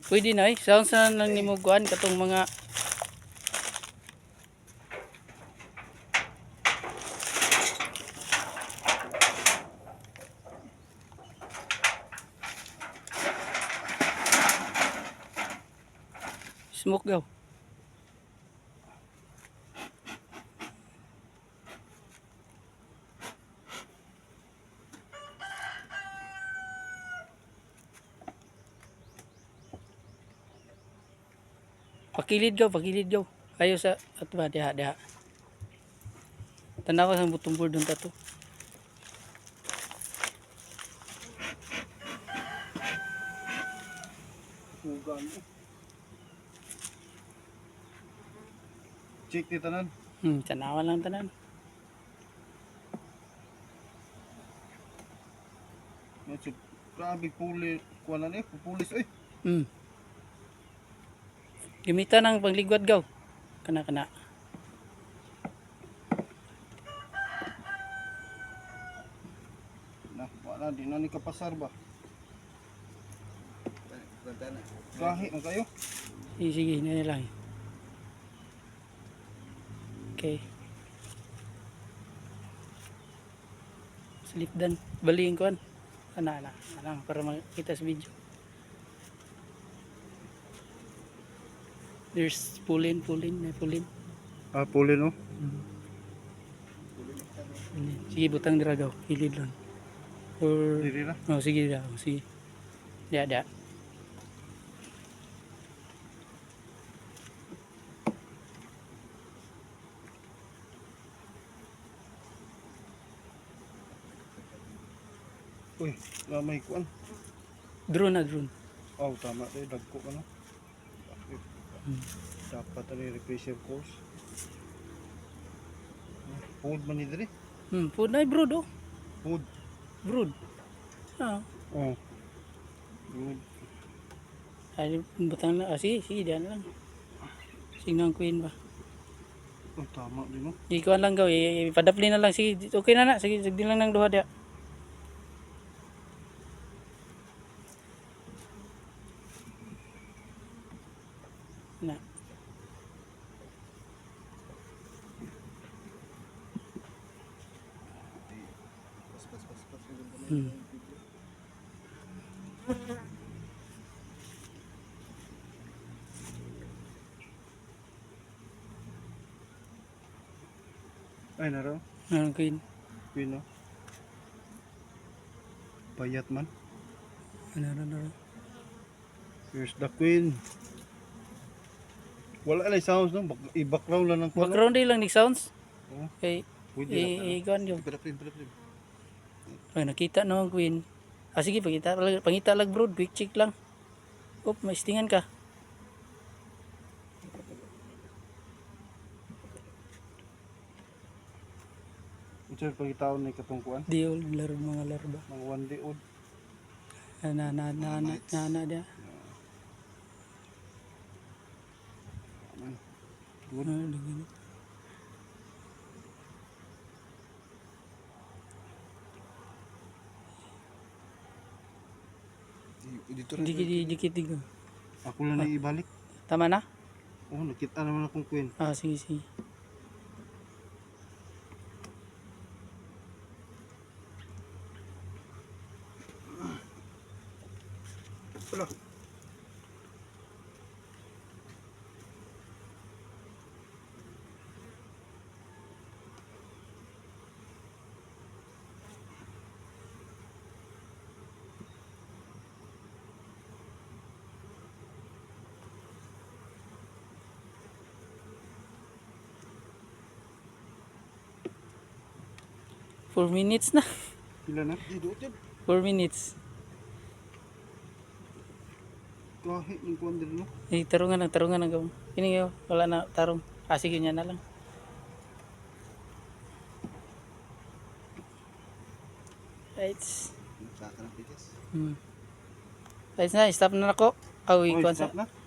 Pwede na eh. Sounds na lang nimuguan katong mga smoke daw. Pakilid daw. Ayo sa atba diha. Tanaw sa butong board dun tato. Ugan. Check di tanan. Tanawa lang tanan. Maksud grabe pulis kuan ni pulis oy. Gimitan ng pangligwad gaw. Kana. Nah, wala di na ni kapasar ba. Gahi man kayo. Sige, na lang. Okay. Slip dan baliin ko an. Ana para makita sa video. There's pull-in. Ah, pulin no. Sige, butang dira gaw. Hilid lang. Or Diri na. oh, sige daw. Sige. Dia. Uy, may kuan. Drone. Oh, tama tayo dagko ka no. Dapat ani refresher course. Food man ni diri. Food na brood oh. Food. Brood. Ah. Oh. Food. Ay butang na sige diyan lang. Singang queen ba. Oh, tama din no. Ikuan lang gaw, ipadapli na lang sige. Okay na sige, sagdi lang nang duha dia. Na. Ay naro. Queen. Queen no. Payat man. Ano. Here's the queen. Wala na sounds no. I-background lang ng kuan. Background din lang ni sounds. Oh. Okay. Pwede na. Ikuan yun. Pinapin. Ay nakita naman queen. Sige, pangita lang bro, quick check lang. May stingan ka. Unsa pagitaon ni katungkuan? Diol laro mga larba. Mga one day old. Na dia. Good. Dikit. Ako lang na ibalik. Tama na? Oh, nakita naman akong queen. Sige. Wala. Four minutes na. Pila na? Di doon. 4 minutes. Kahit ng kuan din no. Tarungan lang gaw. Kini wala na tarong. Sige niya na lang. Right. Saka na pikas. Right na, stop na nako. Awi Oh, kuan stop sa. na.